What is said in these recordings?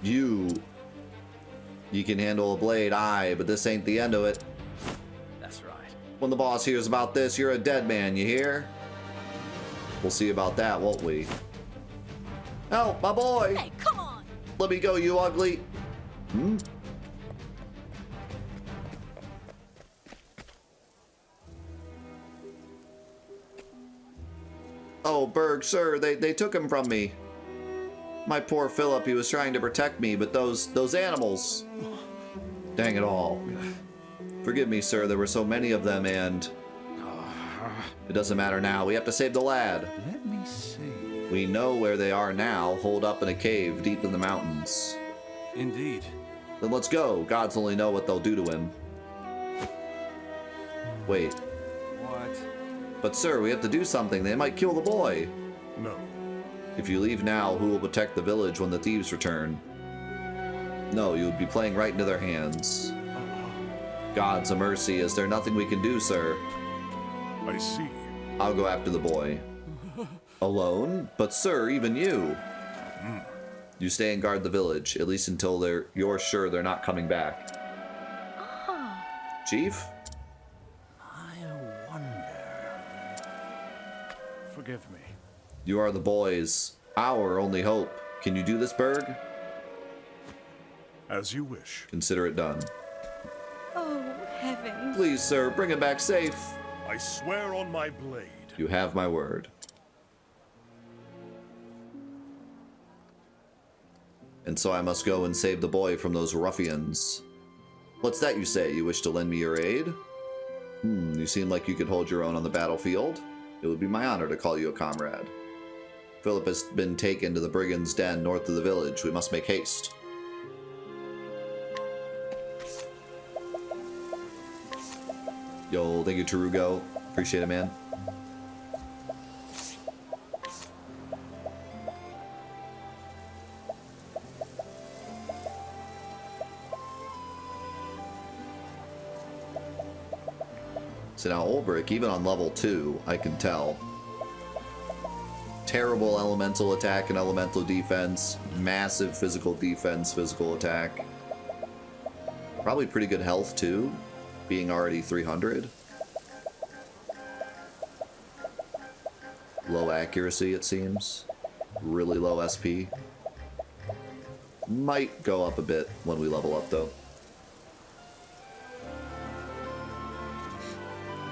You can handle a blade, aye, but this ain't the end of it. That's right. When the boss hears about this, you're a dead man, you hear? We'll see about that, won't we? Help, my boy! Hey, come on! Let me go, you ugly! Hmm? Oh, Berg, sir, they took him from me. My poor Philip, he was trying to protect me, but those animals. Dang it all. Forgive me, sir, there were so many of them, and it doesn't matter now. We have to save the lad. Let me see. We know where they are now, holed up in a cave deep in the mountains. Indeed. Then let's go. Gods only know what they'll do to him. Wait. What? But sir, we have to do something. They might kill the boy. No. If you leave now, who will protect the village when the thieves return? No, you would be playing right into their hands. God's a mercy. Is there nothing we can do, sir? I see. I'll go after the boy. Alone? But sir, even you. You stay and guard the village, at least until you're sure they're not coming back. Chief? I wonder. Forgive me. You are the boys. Our only hope. Can you do this, Berg? As you wish. Consider it done. Oh, heavens. Please, sir, bring him back safe. I swear on my blade. You have my word. And so I must go and save the boy from those ruffians. What's that you say? You wish to lend me your aid? You seem like you could hold your own on the battlefield. It would be my honor to call you a comrade. Philip has been taken to the brigand's den north of the village. We must make haste. Yo, thank you, Tarugo. Appreciate it, man. So now Ulbrich, even on level 2, I can tell. Terrible elemental attack and elemental defense. Massive physical defense, physical attack. Probably pretty good health too, being already 300. Low accuracy, it seems. Really low SP. Might go up a bit when we level up though.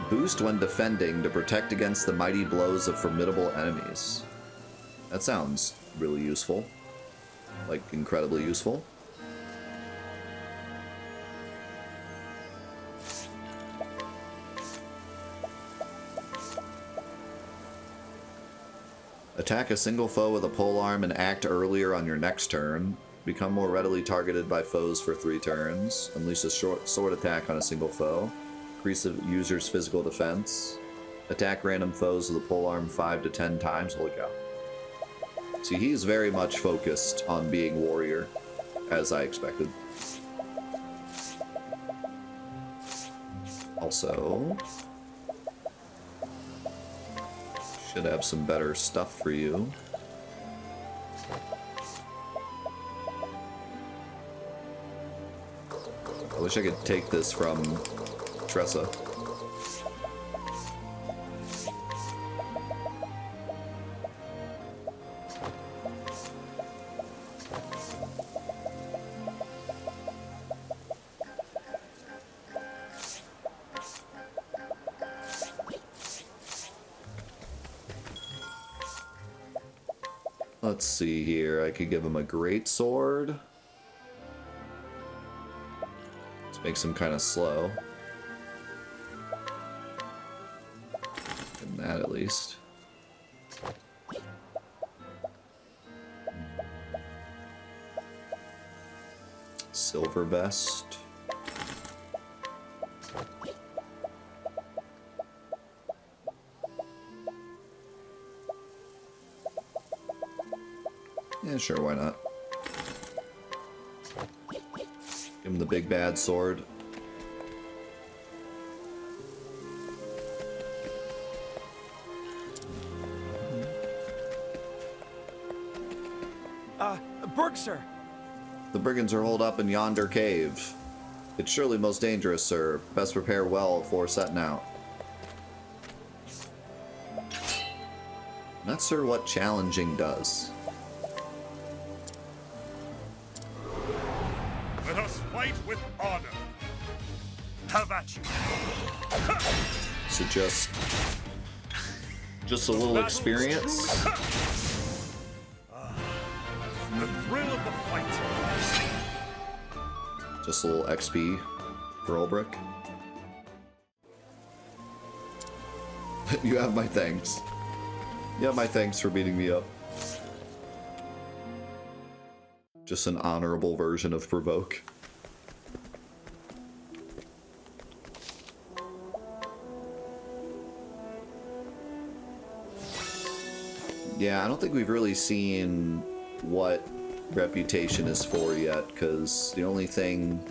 Boost when defending to protect against the mighty blows of formidable enemies. That sounds really useful. Like, incredibly useful. Attack a single foe with a polearm and act earlier on your next turn. Become more readily targeted by foes for 3 turns. Unleash a short sword attack on a single foe. Increase the user's physical defense. Attack random foes with a polearm 5 to 10 times. Holy cow. See, he's very much focused on being warrior, as I expected. Also, should have some better stuff for you. I wish I could take this from Tressa. Let's see here. I could give him a great sword. This makes him kind of slow. That at least. Silver vest. Yeah, sure, why not? Give him the big bad sword. Berg, sir. The brigands are holed up in yonder cave. It's surely most dangerous, sir. Best prepare well before setting out. Not sure what challenging does. Let us fight with honor. Have at you. So just a little experience. The thrill of the fight. Just a little XP for Ulbrich. You have my thanks. You have my thanks for beating me up. Just an honorable version of provoke. Yeah, I don't think we've really seen what reputation is for yet, because the only thing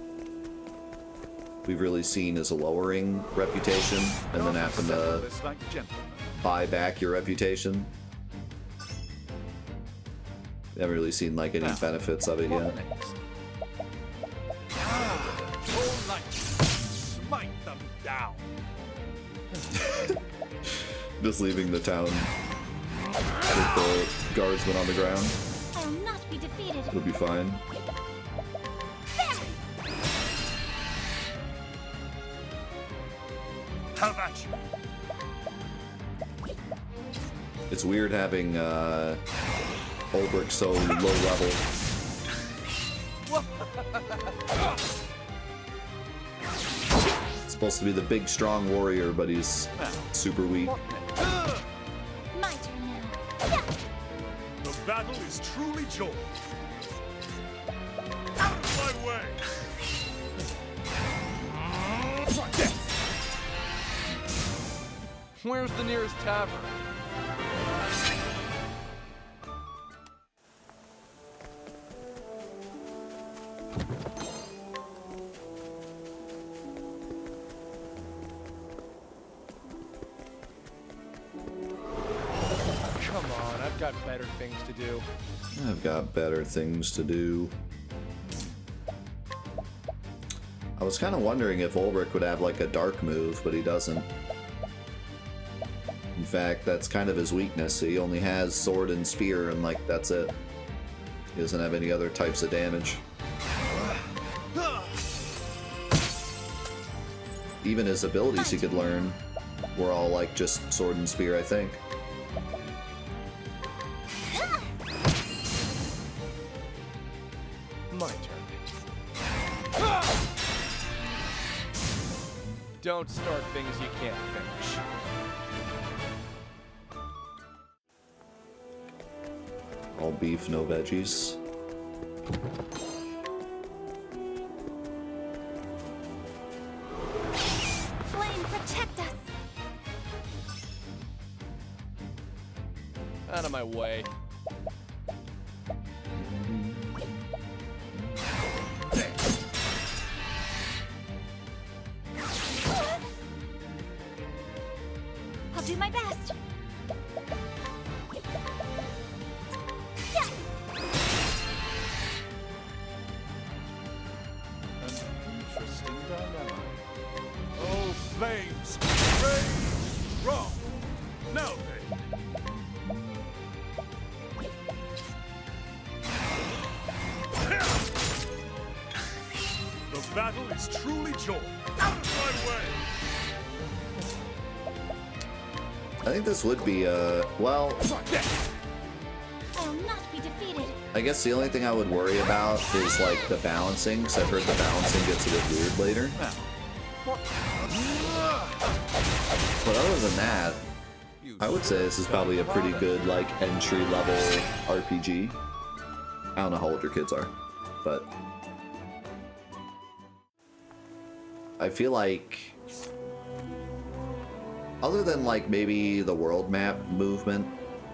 we've really seen is a lowering reputation, and then having to buy back your reputation. We haven't really seen like any benefits of it yet. Smite them down. Just leaving the town with the guardsmen on the ground. I'll not be defeated. It'll be fine. Have at you. It's weird having Ulbrich so low level. It's supposed to be the big strong warrior, but he's super weak. My turn now. The battle is truly joined. Out of my way. Where's the nearest tavern? Come on, I've got better things to do. I've got better things to do. I was kind of wondering if Ulbrich would have like a dark move, but he doesn't. In fact, that's kind of his weakness. He only has sword and spear, and like that's it. He doesn't have any other types of damage. Even his abilities he could learn were all like just sword and spear, I think. My turn. Don't start things you can't finish. All beef, no veggies. Flame, protect us. Out of my way. I'll do my best. An interesting dilemma. Oh, flames, rage, strong. Now then. The battle is truly joined. Out of my way. I think this would be well, I'll not be defeated. I guess the only thing I would worry about is like the balancing, because I've heard the balancing gets a bit weird later. But other than that, I would say this is probably a pretty good like entry level RPG. I don't know how old your kids are, but I feel like other than like maybe the world map movement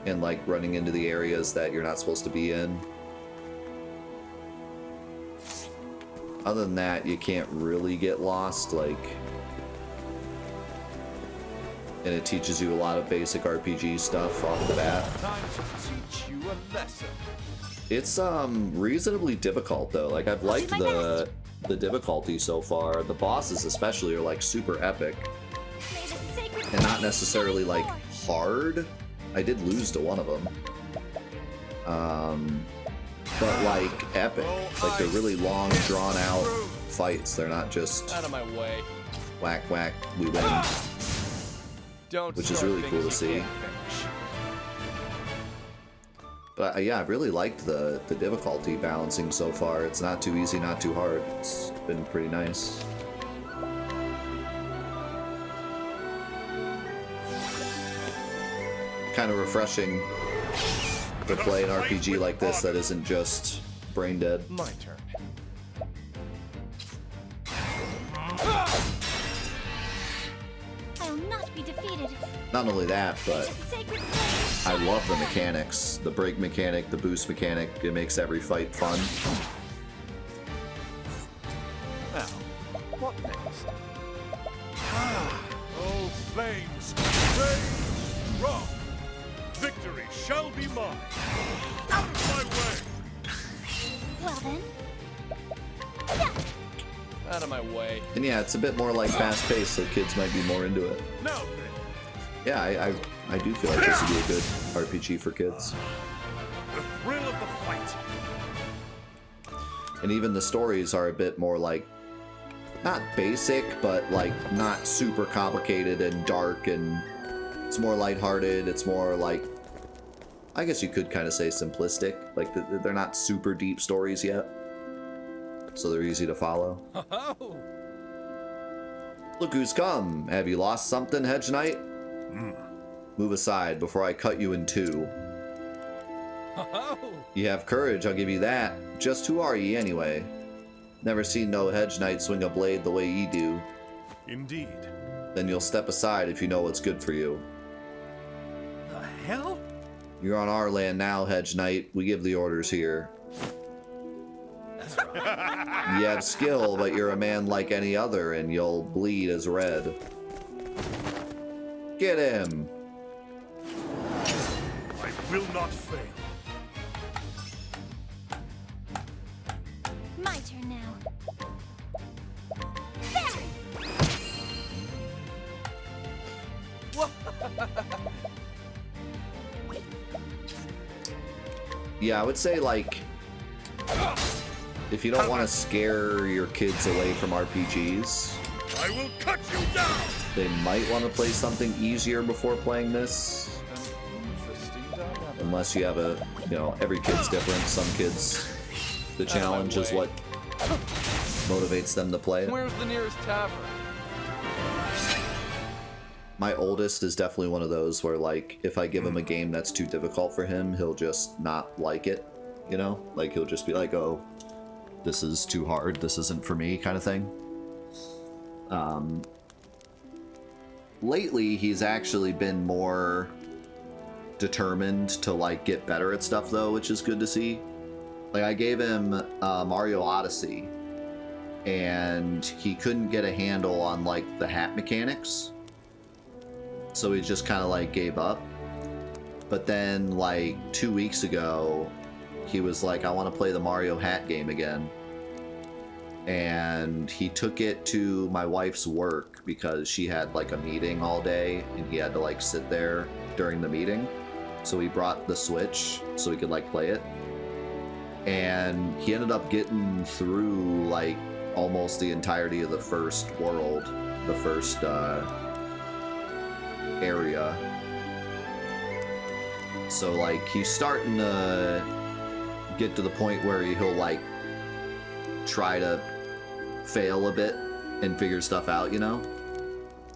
and like running into the areas that you're not supposed to be in, other than that you can't really get lost like and it teaches you a lot of basic RPG stuff off the bat. Time to teach you a lesson. It's reasonably difficult though. Like I've liked do my the difficulty so far. The bosses especially are like super epic May the sacred and not flame necessarily shine like forth. hard. I did lose to one of them. But like epic. Like they're really long, drawn out fights. They're not just Out of my way. whack whack, we win. Don't Which is start really cool things to you see. can't finish. But yeah, I really liked the difficulty balancing so far. It's not too easy, not too hard. It's been pretty nice. Kind of refreshing to play an RPG like this that isn't just brain dead. My turn. I'll not be defeated. Not only that, May but the sacred flame I shine love the forth. mechanics. The break mechanic, the boost mechanic, it makes every fight fun. Now, what next? Oh, flames, rage strong. Victory shall be mine. Out of my way. Well then. Out of my way. And yeah, it's a bit more like fast paced, so kids might be more into it. Now then, Yeah, I do feel like this would be a good RPG for kids. the thrill of the fight. And even the stories are a bit more like, not basic, but like not super complicated and dark, and it's more lighthearted. It's more like, I guess you could kind of say simplistic. Like they're not super deep stories yet, so they're easy to follow. Oh, Look who's come. Have you lost something, Hedge Knight? Move aside before I cut you in two. oh. You have courage, I'll give you that. Just who are ye anyway? Never seen no Hedge Knight swing a blade the way ye do. Indeed. Then you'll step aside if you know what's good for you. The hell? You're on our land now, Hedge Knight. We give the orders here. That's right. You have skill, but you're a man like any other, and you'll bleed as red. Get him! I will not fail. My turn now. Yeah, I would say, like, if you don't want to scare your kids away from RPGs, I will cut you down. they might want to play something easier before playing this. An interesting dilemma. Unless you have a, you know, every kid's different. Some kids, the challenge is way. what motivates them to play it. Where's the nearest tavern? My oldest is definitely one of those where, like, if I give him a game that's too difficult for him, he'll just not like it, you know? Like, he'll just be like, oh, this is too hard, this isn't for me, kind of thing. Lately, he's actually been more determined to, like, get better at stuff, though, which is good to see. Like, I gave him Mario Odyssey, and he couldn't get a handle on, like, the hat mechanics. So he just kind of like gave up. But then like 2 weeks ago, he was like, I want to play the Mario hat game again. And he took it to my wife's work because she had like a meeting all day and he had to like sit there during the meeting. So he brought the Switch so he could like play it. And he ended up getting through like almost the entirety of the first world, the first area. So like he's starting to get to the point where he'll like try to fail a bit and figure stuff out, you know?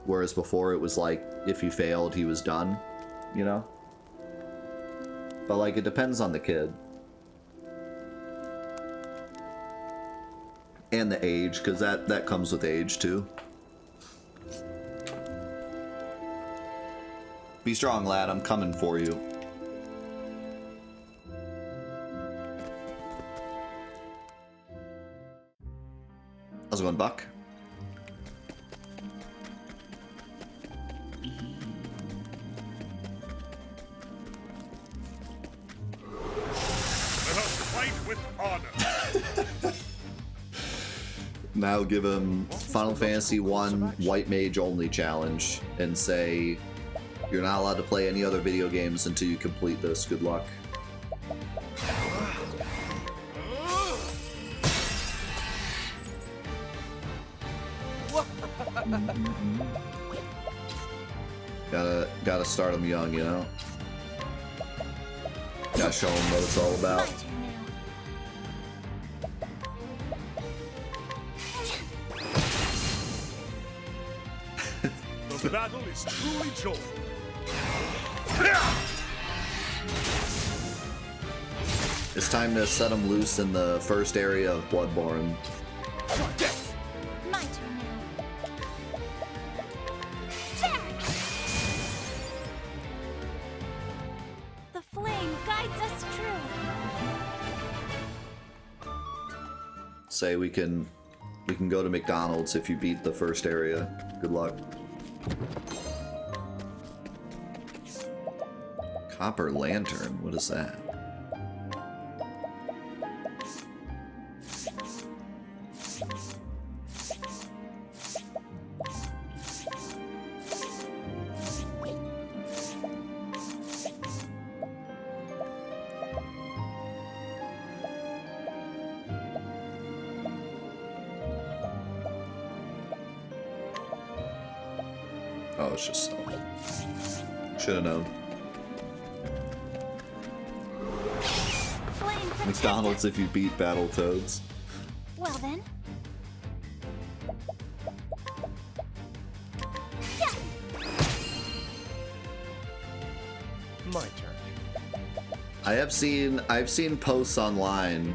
Whereas before it was like if he failed he was done, you know? But like it depends on the kid. And the age, because that comes with age too. Be strong, lad. I'm coming for you. How's it going, Buck? fight with honor. Now give him Final Fantasy 1 White Mage only challenge and say you're not allowed to play any other video games until you complete this. Good luck. Gotta start him young, you know? Gotta show him what it's all My about. turn now. The battle is truly joined. It's time to set him loose in the first area of Bloodborne. My turn now. There! The flame guides us true. Say we can go to McDonald's if you beat the first area. Good luck. Copper lantern, what is that? Oh, it's just should have known. Flame protect McDonald's us. if you beat Battletoads. Well then. Yeah. My turn. I've seen posts online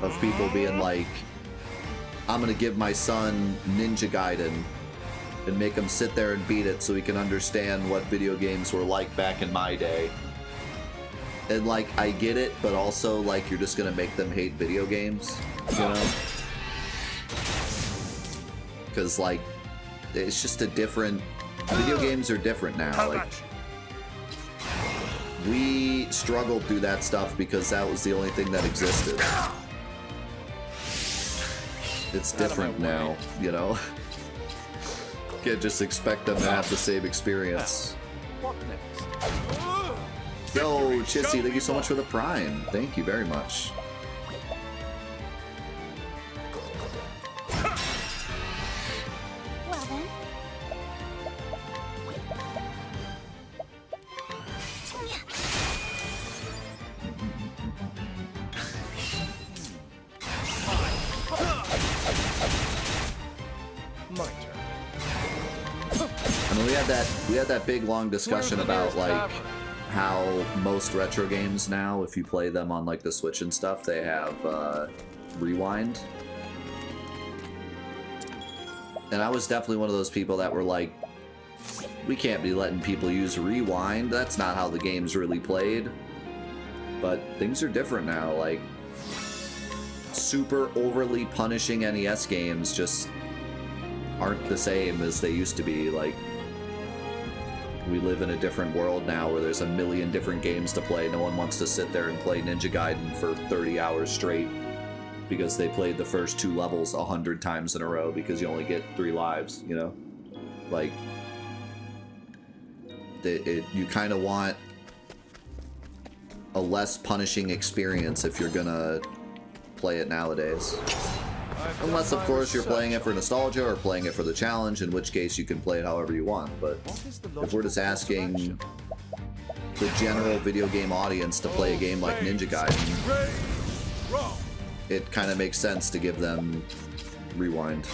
of people being like, I'm gonna give my son Ninja Gaiden and make him sit there and beat it so he can understand what video games were like back in my day. And like, I get it, but also like, you're just gonna make them hate video games, you know? Because like, it's just a different, video games are different now. Like, we struggled through that stuff because that was the only thing that existed. It's different now, you know? Can't just expect them to have the same experience. What next? Yo, Chissy, thank you so much for the Prime. Thank you very much. Well then. My turn. I mean, we had that big long discussion Where's the about nearest like tavern? how most retro games now, if you play them on like the Switch and stuff, they have rewind. And I was definitely one of those people that were like, we can't be letting people use rewind. That's not how the game's really played. But things are different now. Like, super overly punishing NES games just aren't the same as they used to be. Like, we live in a different world now where there's a million different games to play. No one wants to sit there and play Ninja Gaiden for 30 hours straight because they played the first 2 levels 100 times in a row because you only get 3 lives, you know? Like, you kind of want a less punishing experience if you're gonna play it nowadays. Unless, of course, you're playing it for nostalgia or playing it for the challenge, in which case you can play it however you want. But if we're just asking the general video game audience to play a game like Ninja Gaiden, it kind of makes sense to give them rewind.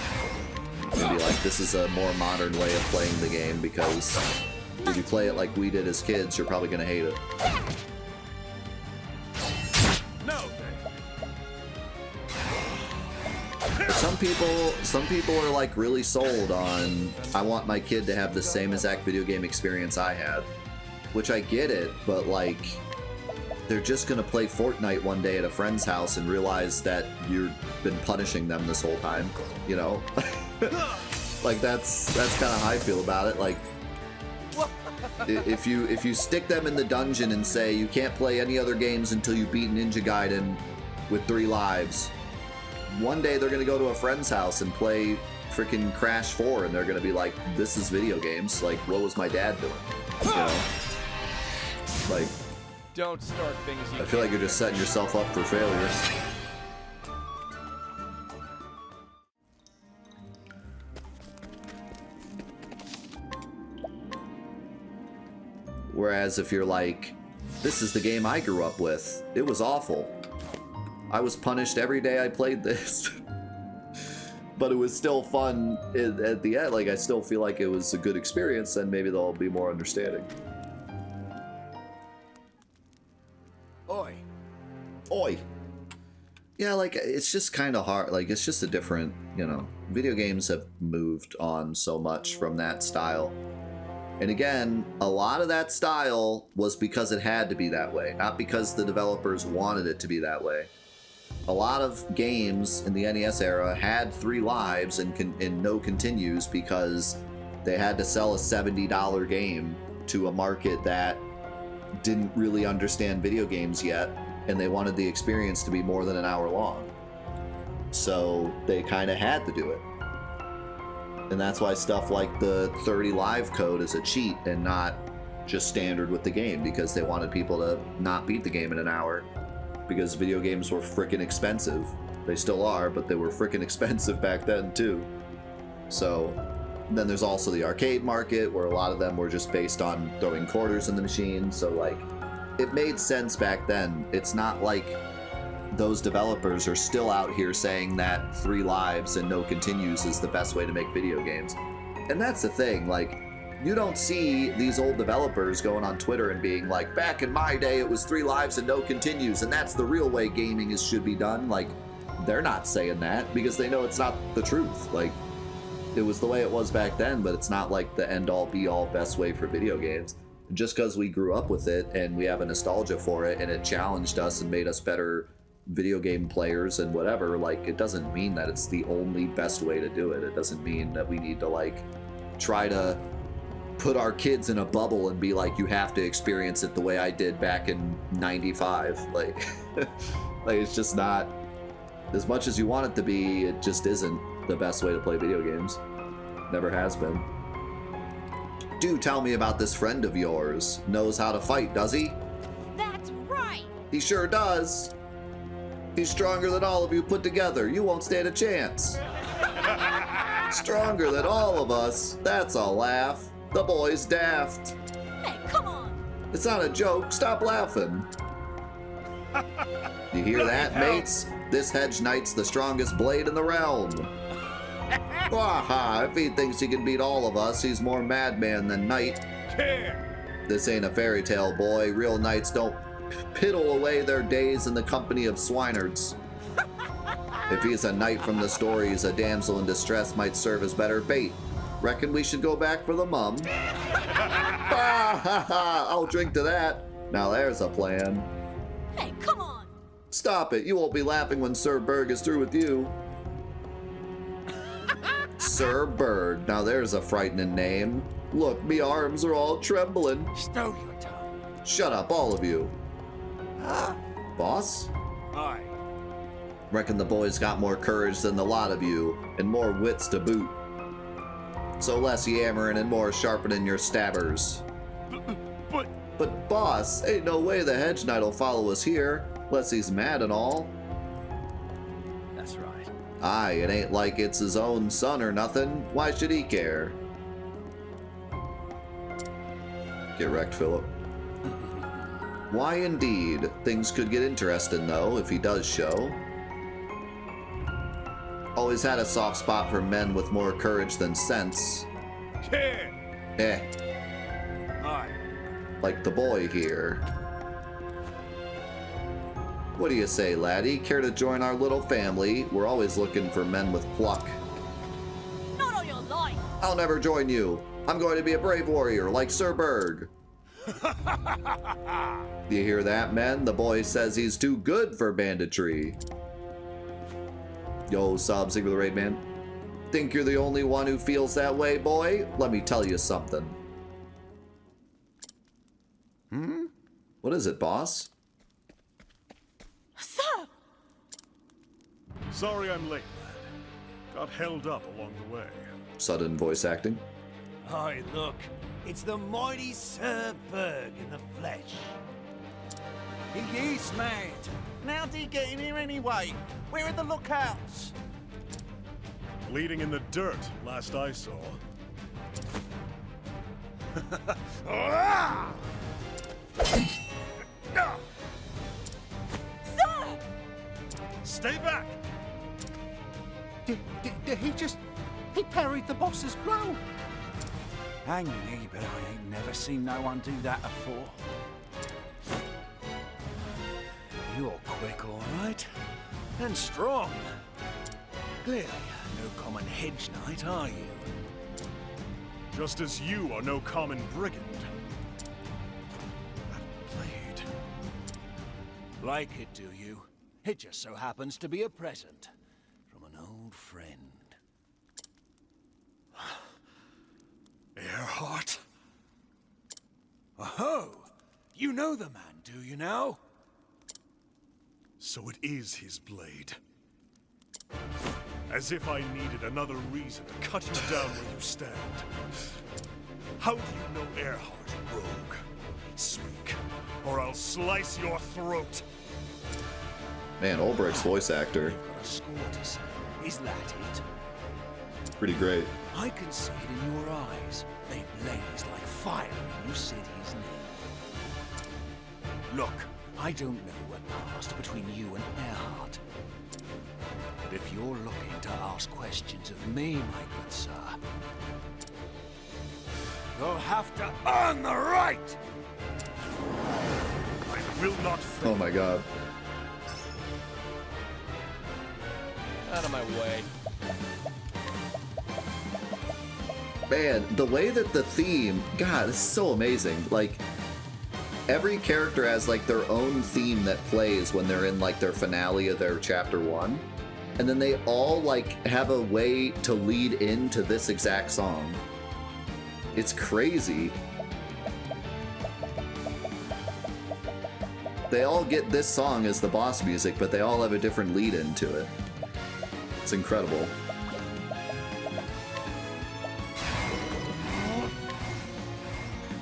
And be like, this is a more modern way of playing the game, because if you play it like we did as kids, you're probably going to hate it. No, Some people are like really sold on, I want my kid to have the same exact video game experience I had. Which I get it, but like, they're just gonna play Fortnite one day at a friend's house and realize that you've been punishing them this whole time, you know? Like, that's kind of how I feel about it. Like, If you stick them in the dungeon and say you can't play any other games until you beat Ninja Gaiden with 3 lives, one day they're gonna go to a friend's house and play freaking Crash 4, and they're gonna be like, "This is video games. Like, what was my dad doing?" You know? Like, Don't start things you I feel like you're just setting yourself up for failure. Whereas if you're like, this is the game I grew up with, it was awful. I was punished every day I played this. But it was still fun at the end. Like, I still feel like it was a good experience, and maybe they'll be more understanding. Oi. Oi. Yeah, like, it's just kind of hard. Like, it's just a different, you know, video games have moved on so much from that style. And again, a lot of that style was because it had to be that way, not because the developers wanted it to be that way. A lot of games in the NES era had 3 lives and no continues because they had to sell a $70 game to a market that didn't really understand video games yet, and they wanted the experience to be more than an hour long. So they kind of had to do it. And that's why stuff like the 30 live code is a cheat and not just standard with the game, because they wanted people to not beat the game in an hour, because video games were freaking expensive. They still are, but they were freaking expensive back then too. So then there's also the arcade market, where a lot of them were just based on throwing quarters in the machine. So like, it made sense back then. It's not like those developers are still out here saying that 3 lives and no continues is the best way to make video games. And that's the thing, like, you don't see these old developers going on Twitter and being like, back in my day it was 3 lives and no continues, and that's the real way gaming should be done. Like, they're not saying that because they know it's not the truth. Like, it was the way it was back then, but it's not like the end-all be-all best way for video games. Just because we grew up with it and we have a nostalgia for it and it challenged us and made us better video game players and whatever, like, it doesn't mean that it's the only best way to do it. It doesn't mean that we need to like try to put our kids in a bubble and be like, you have to experience it the way I did back in 95. Like, like, it's just not, as much as you want it to be, it just isn't the best way to play video games. Never has been. Do tell me about this friend of yours. Knows how to fight, does he? That's right. He sure does. He's stronger than all of you put together. You won't stand a chance. Stronger than all of us. That's a laugh. The boy's daft. Hey, come on. It's not a joke. Stop laughing. You hear that, mates? This hedge knight's the strongest blade in the realm. Waha, if he thinks he can beat all of us, he's more madman than knight. This ain't a fairy tale, boy. Real knights don't piddle away their days in the company of swineards. If he's a knight from the stories, a damsel in distress might serve as better bait. Reckon we should go back for the mum? I'll drink to that. Now there's a plan. Hey, come on. Stop it. You won't be laughing when Sir Berg is through with you. Sir Berg. Now there's a frightening name. Look, me arms are all trembling. Stow your tongue. Shut up, all of you. Boss? Aye. Reckon the boy's got more courage than the lot of you, and more wits to boot. So less yammering and more sharpening your stabbers. But boss, ain't no way the hedge knight'll follow us here, unless he's mad and all. That's right. Aye, it ain't like it's his own son or nothing. Why should he care? Get wrecked, Philip. Why indeed? Things could get interesting though, if he does show. Always had a soft spot for men with more courage than sense. Eh, Aye. like the boy here. What do you say, laddie? Care to join our little family? We're always looking for men with pluck. Not on your life. I'll never join you. I'm going to be a brave warrior like Sir Berg. Do you hear that, men? The boy says he's too good for banditry. Yo, Sob, Sig with the raid, man. Think you're the only one who feels that way, boy? Let me tell you something. What is it, boss? Sir! Sorry I'm late, lad. Got held up along the way. Sudden voice acting. Aye, look. It's the mighty Sir Berg in the flesh. He is mad. And how did he get in here anyway? Where are the lookouts? Bleeding in the dirt, last I saw. Sir! Stay back! Did he just... He parried the boss's blow. Hang me, but I ain't never seen no one do that before. You're quick, all right. And strong. Clearly, no common hedge knight, are you? Just as you are no common brigand. That blade. Like it, do you? It just so happens to be a present from an old friend. Earhart? Oh, you know the man, do you now? So it is his blade. As if I needed another reason to cut you down where you stand. How do you know Earhart, rogue? Speak, or I'll slice your throat. Man, Ulbricht's voice actor. You've got a score to settle. Is that it? Pretty great. I can see it in your eyes. They blazed like fire when you said his name. Look, I don't know what passed between you and Earhart. But if you're looking to ask questions of me, my good sir, you'll have to earn the right! I will not fail. Oh my god. Out of my way. Man, the way that the theme, God, it's so amazing. Like, every character has like their own theme that plays when they're in like their finale of their chapter 1. And then they all like have a way to lead into this exact song. It's crazy. They all get this song as the boss music, but they all have a different lead into it. It's incredible.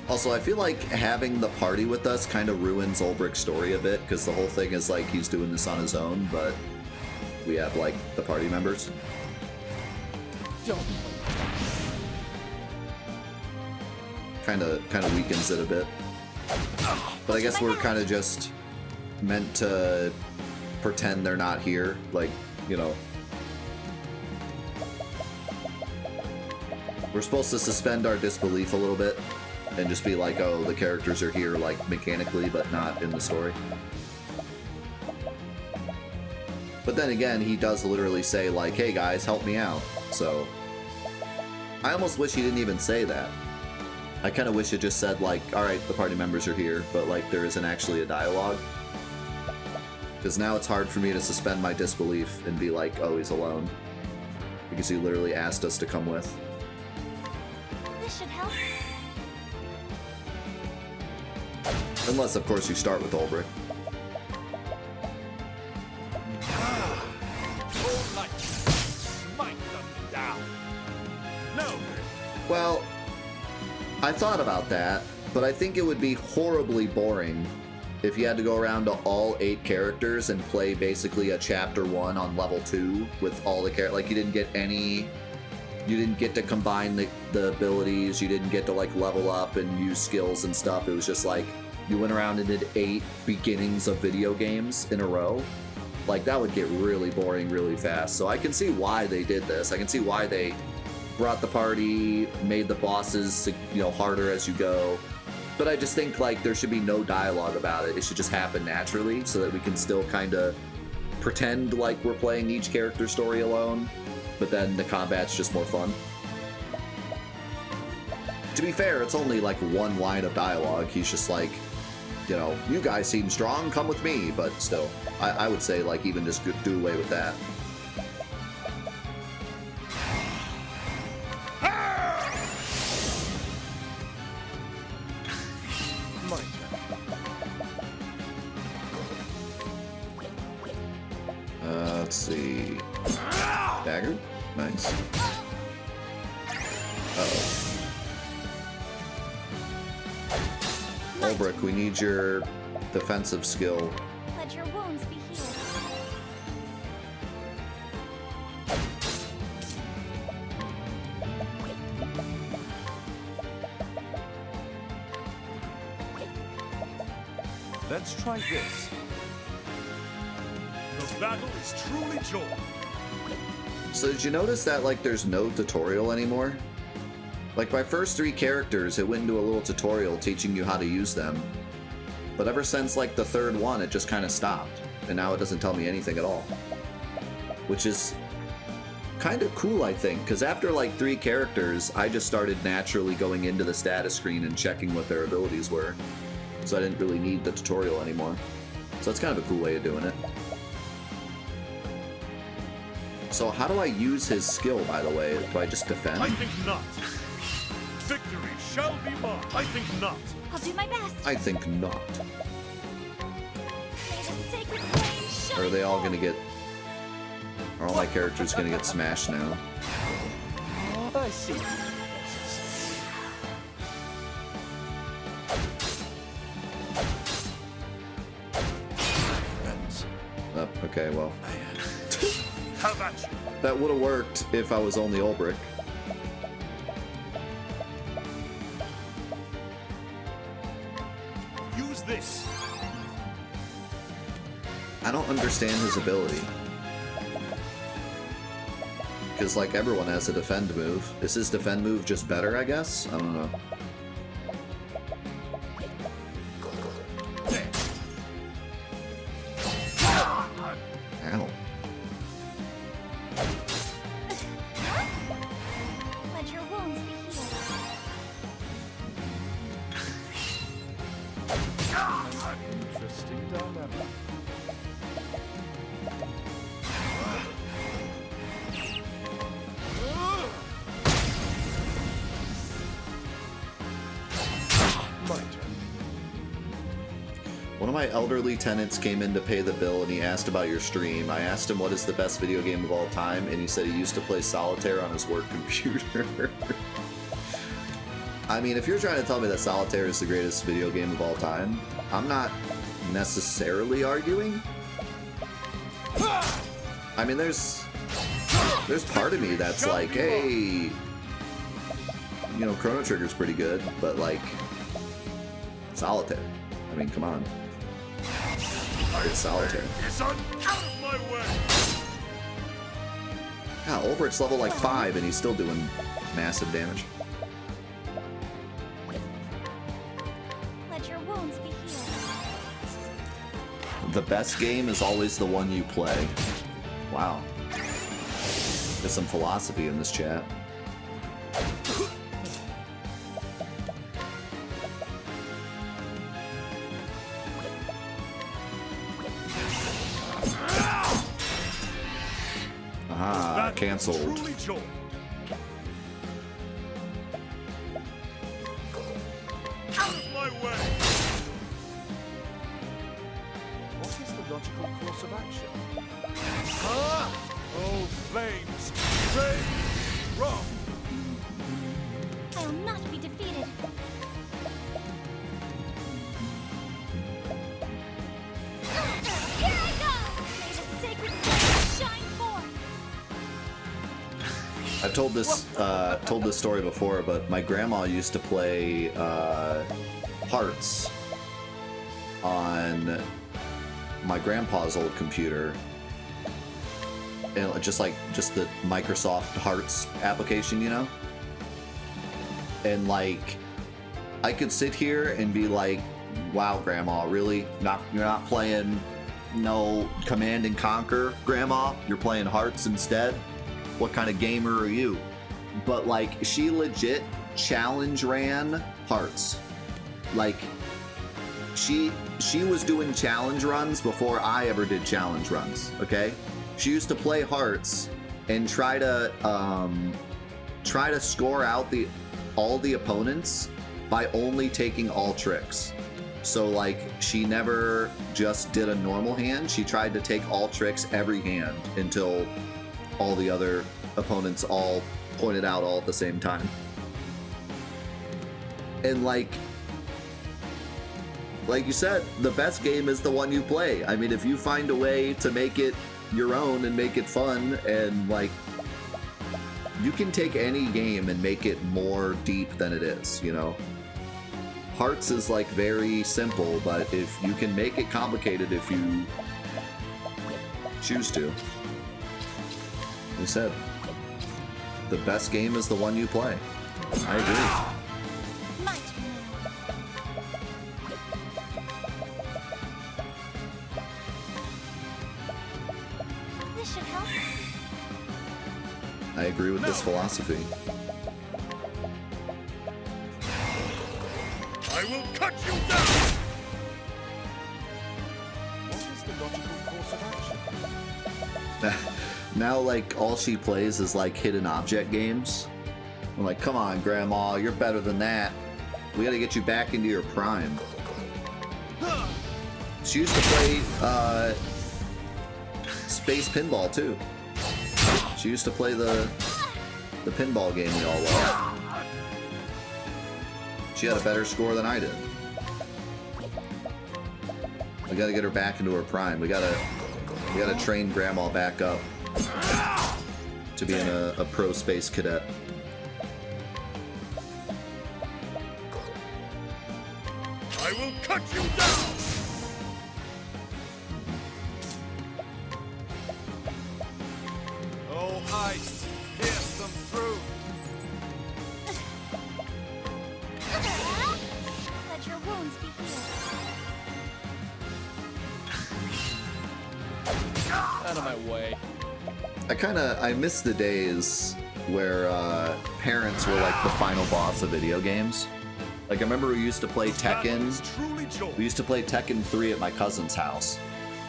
Also, I feel like having the party with us kind of ruins Ulbricht's story a bit, because the whole thing is like he's doing this on his own, but we have like the party members. Kind of weakens it a bit. But I guess we're kind of just meant to pretend they're not here, like, you know. We're supposed to suspend our disbelief a little bit and just be like, oh, the characters are here, like, mechanically, but not in the story. But then again, he does literally say, like, hey guys, help me out. So, I almost wish he didn't even say that. I kind of wish it just said, like, alright, the party members are here, but, like, there isn't actually a dialogue. Because now it's hard for me to suspend my disbelief and be like, oh, he's alone. Because he literally asked us to come with. This should help. Unless, of course, you start with Ulbricht. Smite them down. No. Well, I thought about that, but I think it would be horribly boring if you had to go around to all 8 characters and play basically a chapter 1 on level 2 with all the characters. Like, you didn't get any... You didn't get to combine the abilities, you didn't get to, like, level up and use skills and stuff. It was just like, you went around and did 8 beginnings of video games in a row. Like, that would get really boring really fast. So I can see why they did this. I can see why they brought the party, made the bosses, you know, harder as you go. But I just think, like, there should be no dialogue about it. It should just happen naturally so that we can still kind of pretend like we're playing each character's story alone, but then the combat's just more fun. To be fair, it's only like 1 line of dialogue. He's just like, you know, you guys seem strong, come with me, but still, I would say, like, even just do away with that. My turn. Let's see. Dagger? Nice. Uh-oh. Ulbrich, we need your defensive skill. Let your wounds be healed. Let's try this. The battle is truly joined. So did you notice that, like, there's no tutorial anymore? Like, my first 3 characters, it went into a little tutorial teaching you how to use them. But ever since, like, the 3rd one, it just kind of stopped. And now it doesn't tell me anything at all. Which is kind of cool, I think, because after, like, 3 characters, I just started naturally going into the status screen and checking what their abilities were. So I didn't really need the tutorial anymore. So that's kind of a cool way of doing it. So how do I use his skill, by the way? Do I just defend? I think not. Victory shall be mine. I think not. I'll do my best. I think not. May the sacred flame shine Or are they all forth. gonna get... Are all my characters gonna get smashed now? I see. Oh, okay, well. Have at you. That would have worked if I was only Ulbrich. Use this. I don't understand his ability. Because, like, everyone has a defend move. Is his defend move just better, I guess? I don't know. Ow. Let your wounds be healed. Interesting dilemma. My turn. One of my elderly tenants came in to pay the bill and he asked about your stream. I asked him what is the best video game of all time, and he said he used to play solitaire on his work computer. I mean, if you're trying to tell me that solitaire is the greatest video game of all time, I'm not necessarily arguing. I mean, there's part of me that's like, hey, you know, Chrono Trigger's pretty good, but like, solitaire. I mean, come on. It's solitaire. Is out of my way. Yeah, Ulbricht's level like 5 and he's still doing massive damage. Let your wounds be healed. The best game is always the one you play. Wow. There's some philosophy in this chat. Ah, cancelled. Truly joined. Out of my way. What is the logical course of action? Ah! Oh, flames! Rage! Wrong! I will not be defeated. Here I go! May the sacred flame shine forth. I've told this story before, but my grandma used to play Hearts on my grandpa's old computer, and just the Microsoft Hearts application, you know. And like, I could sit here and be like, "Wow, Grandma, really? You're not playing no Command and Conquer, Grandma? You're playing Hearts instead? What kind of gamer are you?" But like, she legit challenge ran Hearts. Like, she was doing challenge runs before I ever did challenge runs. Okay, she used to play Hearts and try to score out all the opponents by only taking all tricks. So like she never just did a normal hand. She tried to take all tricks every hand until all the other opponents all pointed out all at the same time. And like you said, the best game is the one you play. I mean, if you find a way to make it your own and make it fun, and like you can take any game and make it more deep than it is, you know? Hearts is like very simple, but if you can make it complicated if you choose to. Like I said, the best game is the one you play. I agree. My turn. This should help. I agree with this philosophy. I will cut you down! What is the logical course of action? Now, like, all she plays is like hidden object games. I'm like, come on, Grandma, you're better than that. We gotta get you back into your prime. She used to play Space Pinball too. She used to play the pinball game we all love. She had a better score than I did. We gotta get her back into her prime. We gotta train Grandma back up to being a pro space cadet. I will cut you down! Oh, ice, pierce them through! Let your wounds be healed. Out of my way. I miss the days where parents were like the final boss of video games. Like, I remember we used to play Tekken. We used to play Tekken 3 at my cousin's house.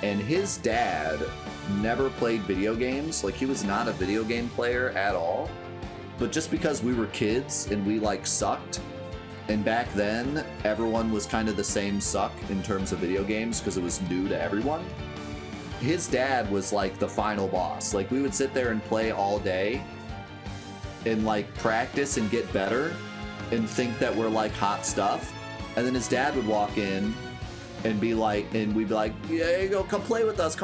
And his dad never played video games. Like, he was not a video game player at all. But just because we were kids and we, like, sucked, and back then, everyone was kind of the same suck in terms of video games because it was new to everyone. His dad was, like, the final boss. Like, we would sit there and play all day and, like, practice and get better and think that we're like hot stuff, and then his dad would walk in and be like, and we'd be like, yeah, there you go, come play with us,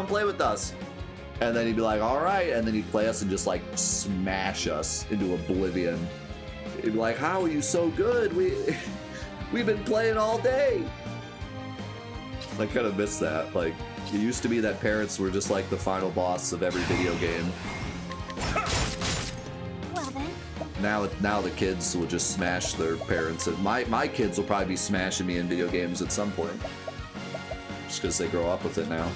and then he'd be like, all right, and then he'd play us and just like smash us into oblivion. He'd be like, how are you so good? We've been playing all day. I kind of miss that. Like, it used to be that parents were just like the final boss of every video game. Now the kids will just smash their parents, and my kids will probably be smashing me in video games at some point, just because they grow up with it now.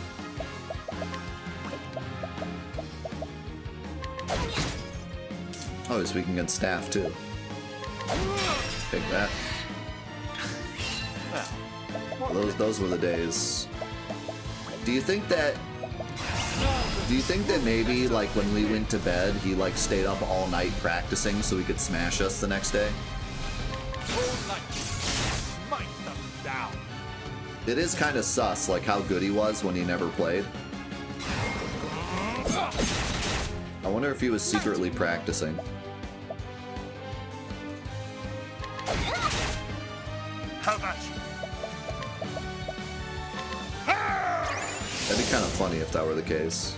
Oh, he's weak against staff too. Take that. Those were the days. Do you think that maybe, like, when we went to bed, he, like, stayed up all night practicing so he could smash us the next day? It is kind of sus, like, how good he was when he never played. I wonder if he was secretly practicing. How about you? That'd be kind of funny if that were the case.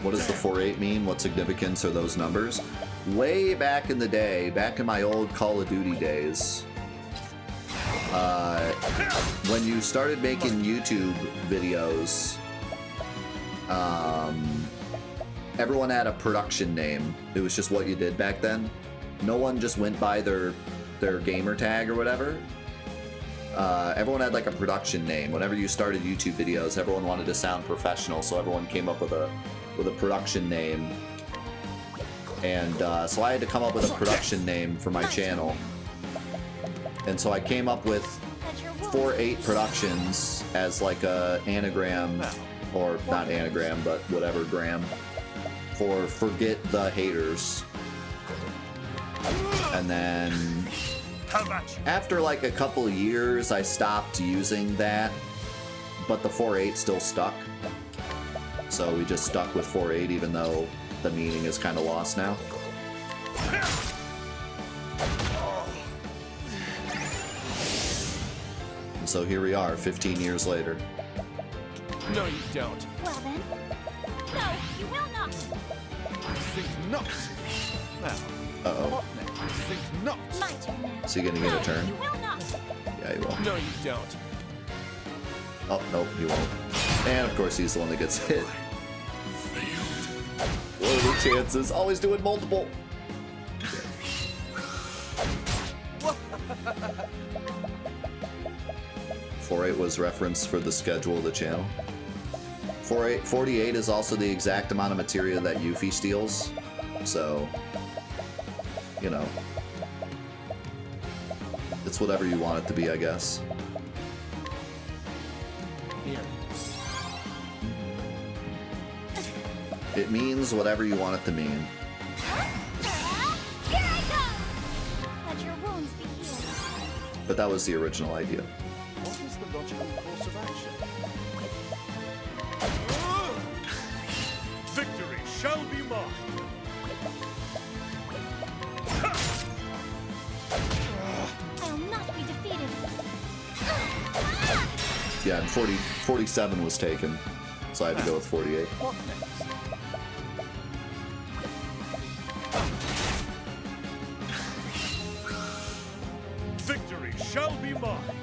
What does the 4-8 mean? What significance are those numbers? Way back in the day, back in my old Call of Duty days, when you started making YouTube videos, everyone had a production name. It was just what you did back then. No one just went by their gamer tag or whatever. Everyone had like a production name. Whenever you started YouTube videos, everyone wanted to sound professional, so everyone came up with a production name. And so I had to come up with a production name for my channel. And so I came up with 4-8 Productions as like a anagram, or not anagram, but whatever gram, for Forget the Haters. And then How about you? after like a couple of years, I stopped using that, but the 4-8 still stuck. So we just stuck with 4-8 even though the meaning is kind of lost now. And so here we are, 15 years later. No, you don't. Well then. No, you will not. I think not. Now, Uh-oh. what next? I think not. My turn now. Is he gonna get a turn? You will not. Yeah, he will. No, you don't. Oh, nope, he won't. And of course he's the one that gets hit. What are the chances? Always doing multiple. 4-8 was referenced for the schedule of the channel. 48 is also the exact amount of materia that Yuffie steals. So, you know. It's whatever you want it to be, I guess. Here. It means whatever you want it to mean. Here I go. Let your wounds be healed. But that was the original idea. What is the logical course of action? Victory shall be mine. I'll not be defeated. Yeah, and 47 was taken. So I had to go with 48. What next? Victory shall be mine.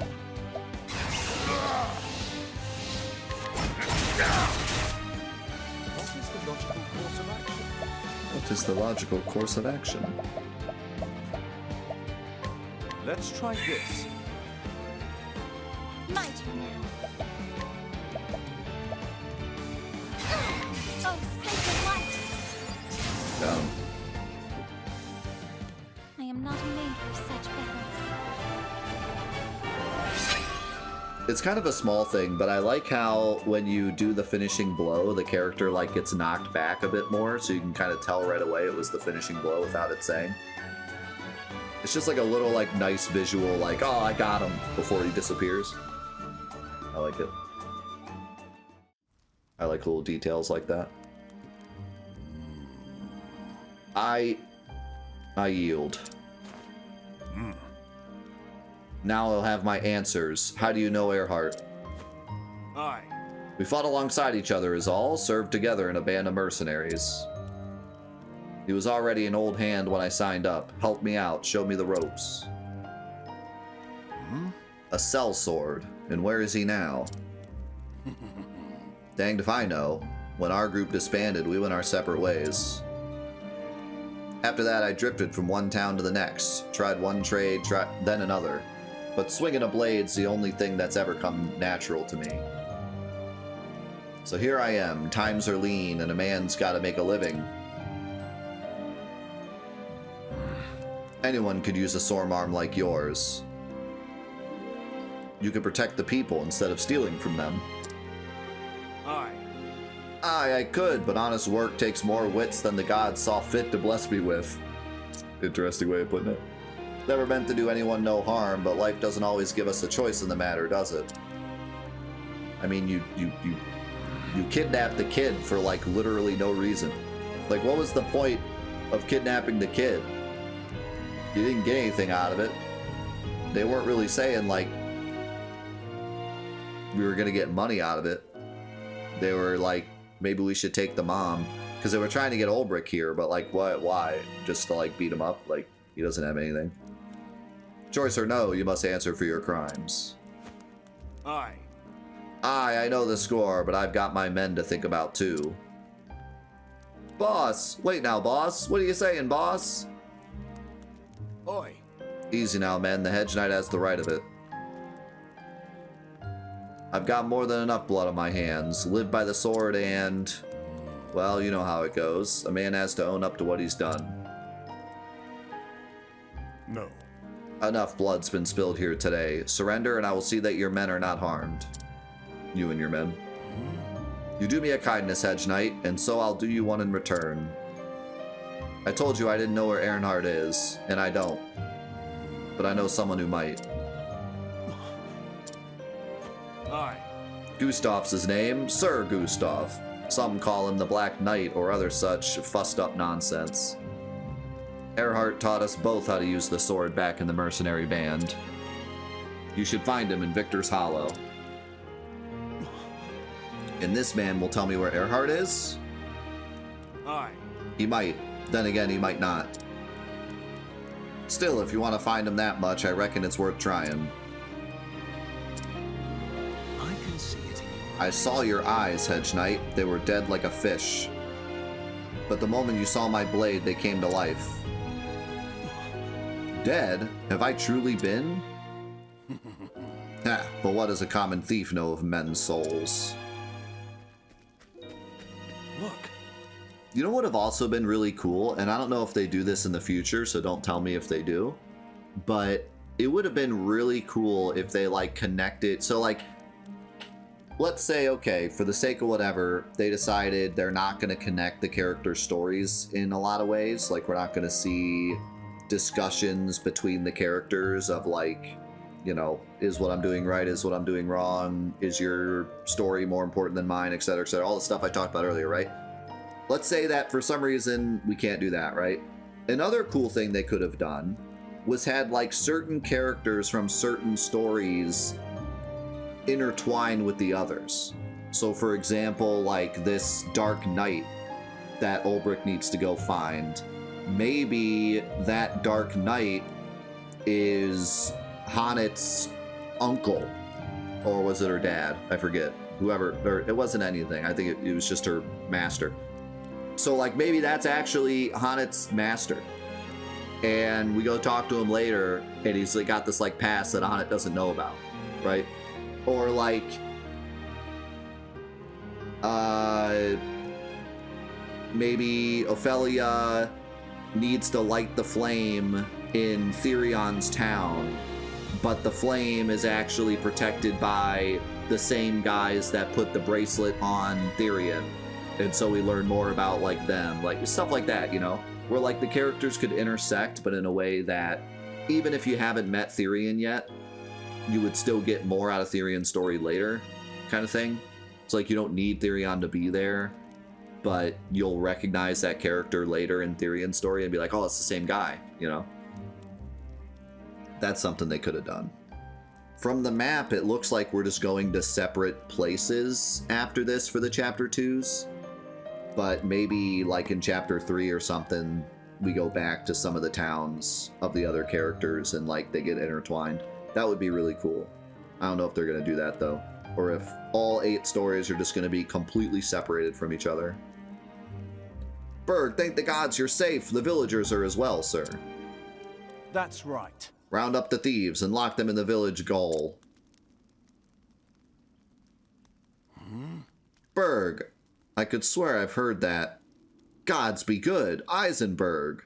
What is the logical course of action? What is the logical course of action? Let's try this. My turn now. Oh, sacred light. Down. I am not made for such battles. It's kind of a small thing, but I like how when you do the finishing blow, the character like gets knocked back a bit more, so you can kind of tell right away it was the finishing blow without it saying. It's just like a little like nice visual, like, oh, I got him, before he disappears. I like it. I like little details like that. I yield. Now I'll have my answers. How do you know Earhart? Aye. We fought alongside each other is all, served together in a band of mercenaries. He was already an old hand when I signed up. Helped me out, showed me the ropes. A sellsword. And where is he now? Danged if I know. When our group disbanded, we went our separate ways. After that, I drifted from one town to the next. Tried one trade, then another. But swinging a blade's the only thing that's ever come natural to me. So here I am, times are lean, and a man's gotta make a living. Anyone could use a sword arm like yours. You could protect the people instead of stealing from them. Aye. Aye, I could, but honest work takes more wits than the gods saw fit to bless me with. Interesting way of putting it. Never meant to do anyone no harm, but life doesn't always give us a choice in the matter, does it? I mean, you kidnapped the kid for, like, literally no reason. Like, what was the point of kidnapping the kid? You didn't get anything out of it. They weren't really saying, like, we were gonna get money out of it. They were like, maybe we should take the mom. Because they were trying to get Ulbrich here, but, like, what? Why? Just to, like, beat him up? Like, he doesn't have anything. Choice or no, you must answer for your crimes. Aye. Aye, I know the score, but I've got my men to think about too. Boss! Wait now, boss! What are you saying, boss? Oi. Easy now, men. The Hedge Knight has the right of it. I've got more than enough blood on my hands. Live by the sword and... well, you know how it goes. A man has to own up to what he's done. No. Enough blood's been spilled here today. Surrender and I will see that your men are not harmed. You and your men. You do me a kindness, Hedge Knight, and so I'll do you one in return. I told you I didn't know where Earnhardt is, and I don't. But I know someone who might. Aye. Gustav's his name, Sir Gustav. Some call him the Black Knight or other such fussed up nonsense. Earhart taught us both how to use the sword back in the mercenary band. You should find him in Victor's Hollow. And this man will tell me where Earhart is? Aye. He might. Then again, he might not. Still, if you want to find him that much, I reckon it's worth trying. I can see it in your I saw your eyes, Hedge Knight. They were dead like a fish. But the moment you saw my blade, they came to life. Dead? Have I truly been? Ah, but what does a common thief know of men's souls? Look. You know what would have also been really cool, and I don't know if they do this in the future, so don't tell me if they do, but it would have been really cool if they, like, connected. So, like, let's say, okay, for the sake of whatever, they decided they're not going to connect the character stories in a lot of ways. Like, we're not going to see discussions between the characters of, like, you know, is what I'm doing right, is what I'm doing wrong, is your story more important than mine, etc., etc., all the stuff I talked about earlier, right? Let's say that for some reason we can't do that, right? Another cool thing they could have done was had, like, certain characters from certain stories intertwine with the others. So, for example, like this Dark Knight that Ulbrich needs to go find. Maybe that Dark Knight is Honnet's uncle, or was it her dad? I forget. Whoever, or it wasn't anything. I think it was just her master. So, like, maybe that's actually Honnet's master. And we go talk to him later, and he's like, got this, like, past that Honnet doesn't know about, right? Or, like, maybe Ophelia needs to light the flame in Therion's town, but the flame is actually protected by the same guys that put the bracelet on Therion. And so we learn more about, like, them, like stuff like that, you know, where, like, the characters could intersect, but in a way that even if you haven't met Therion yet, you would still get more out of Therion's story later, kind of thing. It's like you don't need Therion to be there, but you'll recognize that character later in Therion's story and be like, oh, it's the same guy, you know? That's something they could have done. From the map, it looks like we're just going to separate places after this for the chapter 2s. But maybe, like, in chapter 3 or something, we go back to some of the towns of the other characters and, like, they get intertwined. That would be really cool. I don't know if they're going to do that, though. Or if all 8 stories are just going to be completely separated from each other. Berg, thank the gods you're safe. The villagers are as well, sir. That's right. Round up the thieves and lock them in the village gaol. Berg, I could swear I've heard that. Gods be good, Eisenberg.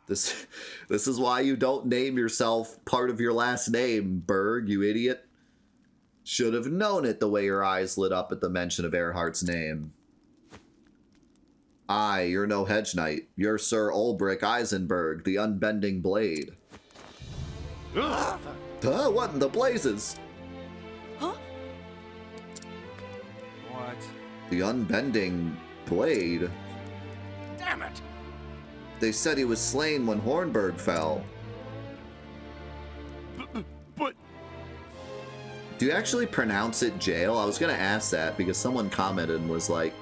This is why you don't name yourself part of your last name, Berg, you idiot. Should have known it the way your eyes lit up at the mention of Earhart's name. Aye, you're no hedge knight. You're Sir Ulbrich Eisenberg, the unbending blade. What in the blazes? Huh? What? The unbending blade? Damn it! They said he was slain when Hornburg fell. But Do you actually pronounce it jail? I was gonna ask that because someone commented and was like,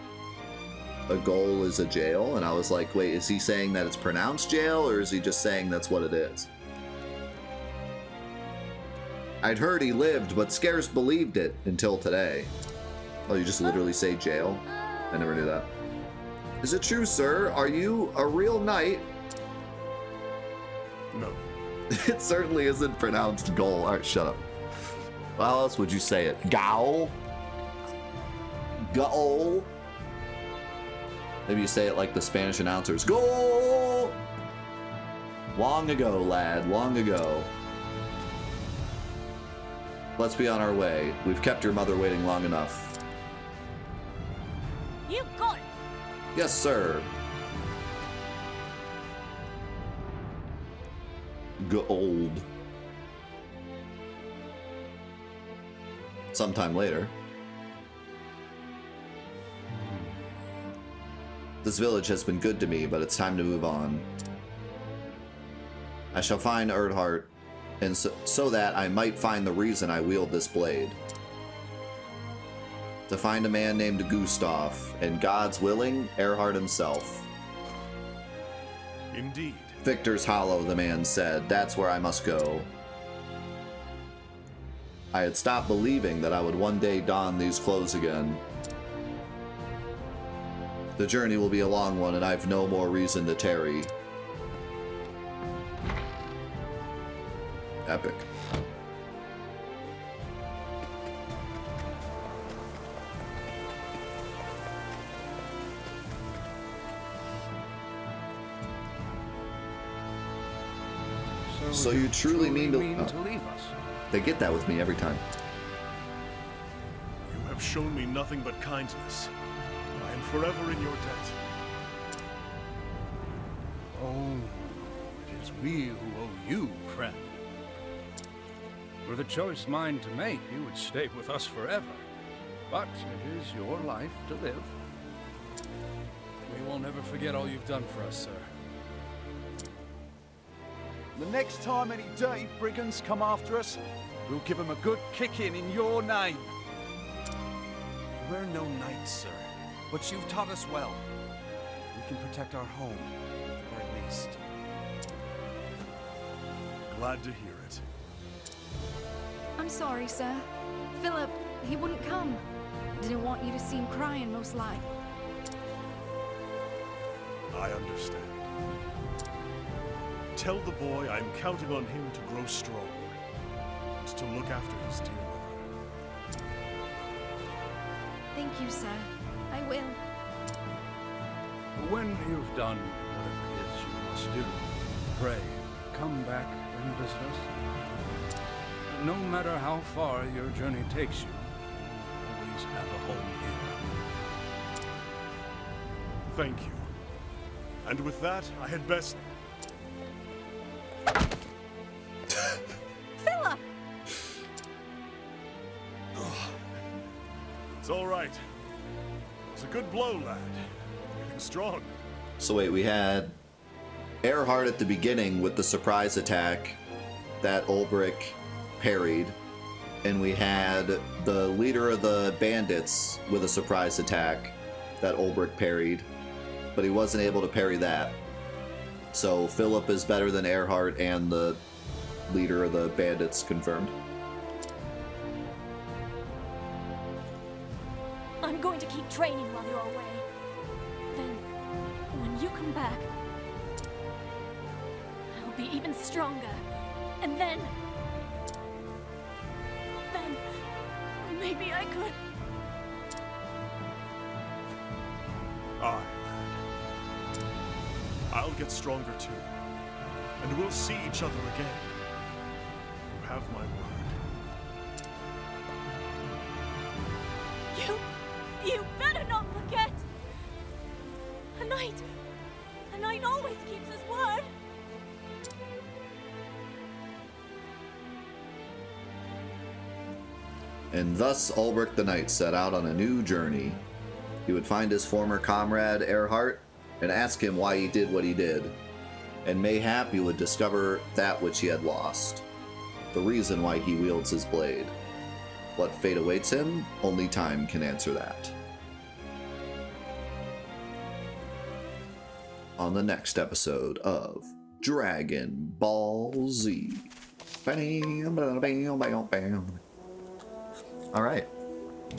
a goal is a jail, and I was like, wait, is he saying that it's pronounced jail, or is he just saying that's what it is? I'd heard he lived, but scarce believed it until today. Oh, you just literally say jail? I never knew that. Is it true, sir? Are you a real knight? No. It certainly isn't pronounced goal. Alright, shut up. How else would you say it? Gowl? Goal? Maybe you say it like the Spanish announcers. Goal! Long ago, lad, long ago. Let's be on our way. We've kept your mother waiting long enough. You got it. Yes, sir. Gold. Sometime later. This village has been good to me, but it's time to move on. I shall find Erdhart, and so that I might find the reason I wield this blade. To find a man named Gustav, and God's willing, Earhart himself. Indeed. Victor's Hollow, the man said. That's where I must go. I had stopped believing that I would one day don these clothes again. The journey will be a long one, and I've no more reason to tarry. Epic. So you truly mean to leave us? They get that with me every time. You have shown me nothing but kindness. I am forever in your debt. Oh, it is we who owe you, friend. Were the choice mine to make, you would stay with us forever. But it is your life to live. We will never forget all you've done for us, sir. The next time any dirty brigands come after us, we'll give them a good kicking in your name. We're no knights, sir, but you've taught us well. We can protect our home, at the very least. Glad to hear it. I'm sorry, sir. Philip, he wouldn't come. Didn't want you to see him crying, most like. I understand. Tell the boy I'm counting on him to grow strong, and to look after his dear mother. Thank you, sir. I will. When you've done whatever it is you must do, pray, come back and visit us. No matter how far your journey takes you, you'll always have a home here. Thank you. And with that, I had best... Philip! It's all right. It was a good blow, lad. Getting strong. So wait, we had Earhart at the beginning with the surprise attack that Ulbrich parried, and we had the leader of the bandits with a surprise attack that Ulbrich parried, but he wasn't able to parry that. So Philip is better than Earhart and the leader of the bandits confirmed. I'm going to keep training while you're away. Then, when you come back, I'll be even stronger. And then maybe I could. Aye, lad. I'll get stronger too. And we'll see each other again. You have my word. You better not forget! A knight always keeps his word! And thus Ulbrich the Knight set out on a new journey. He would find his former comrade Earhart and ask him why he did what he did, and mayhap he would discover that which he had lost, the reason why he wields his blade. What fate awaits him, only time can answer that. On the next episode of Dragon Ball Z. Alright,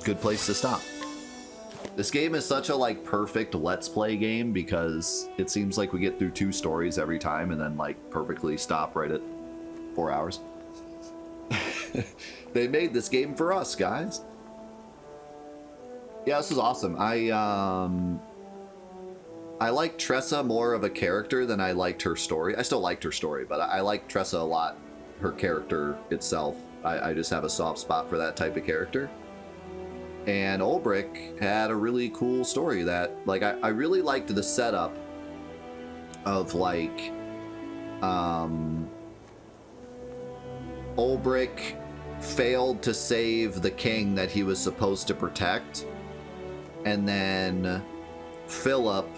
good place to stop. This game is such a perfect let's play game because it seems like we get through 2 stories every time and then perfectly stop right at 4 hours. They made this game for us, guys. Yeah, this is awesome. I like Tressa more of a character than I liked her story. I still liked her story, but I like Tressa a lot, her character itself. I just have a soft spot for that type of character. And Ulbrich had a really cool story that, like, I really liked the setup of, like, Ulbrich failed to save the king that he was supposed to protect, and then Philip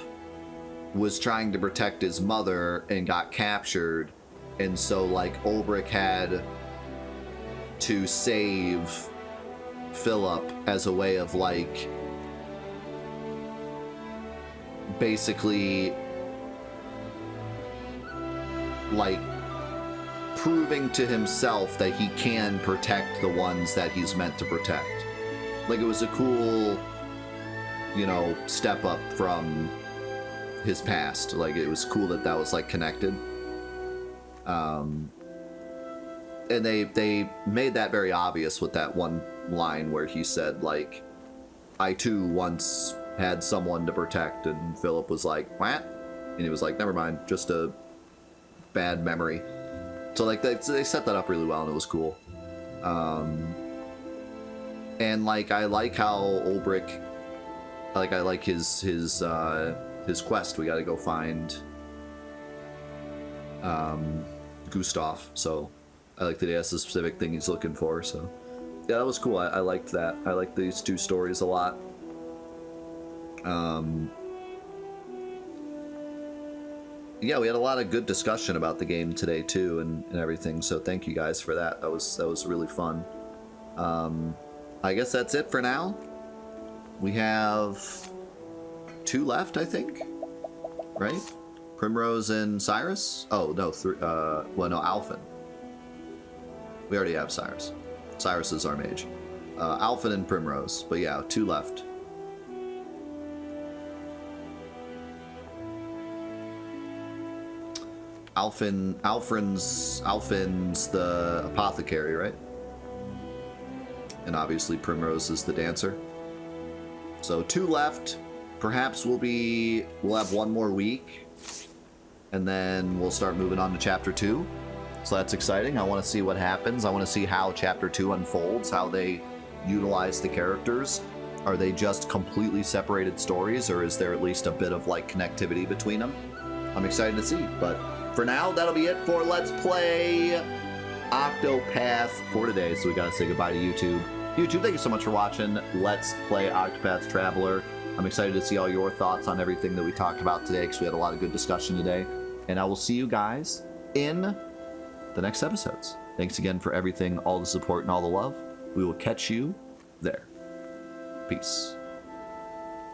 was trying to protect his mother and got captured, and so, like, Ulbrich had to save Philip as a way of, like, basically, like, proving to himself that he can protect the ones that he's meant to protect. Like, it was a cool, you know, step up from his past. Like, it was cool that that was, like, connected. And they made that very obvious with that one line where he said, like, I too once had someone to protect, and Philip was like, what? And he was like, never mind, just a bad memory. So, like, they set that up really well, and it was cool. And, like, I like how Ulbrich, like, I like his quest. We gotta go find Gustav, so I like that he has a specific thing he's looking for, so yeah, that was cool. I liked that. I liked these two stories a lot. Yeah, we had a lot of good discussion about the game today too, and everything, so thank you guys for that. That was really fun. I guess that's it for now. We have 2 left, I think, right? Primrose and Cyrus? Oh, no, well, no, Alphen. We already have Cyrus. Cyrus is our mage. Alphen and Primrose, but yeah, 2 left. Alphen's the apothecary, right? And obviously Primrose is the dancer. So 2 left. Perhaps we'll have 1 more week, and then we'll start moving on to chapter 2. So that's exciting. I want to see what happens. I want to see how chapter 2 unfolds, how they utilize the characters. Are they just completely separated stories, or is there at least a bit of, like, connectivity between them? I'm excited to see, but for now, that'll be it for Let's Play Octopath for today. So we gotta say goodbye to YouTube. YouTube, thank you so much for watching Let's Play Octopath Traveler. I'm excited to see all your thoughts on everything that we talked about today, because we had a lot of good discussion today. And I will see you guys in the next episodes. Thanks again for everything, all the support and all the love. We will catch you there. Peace.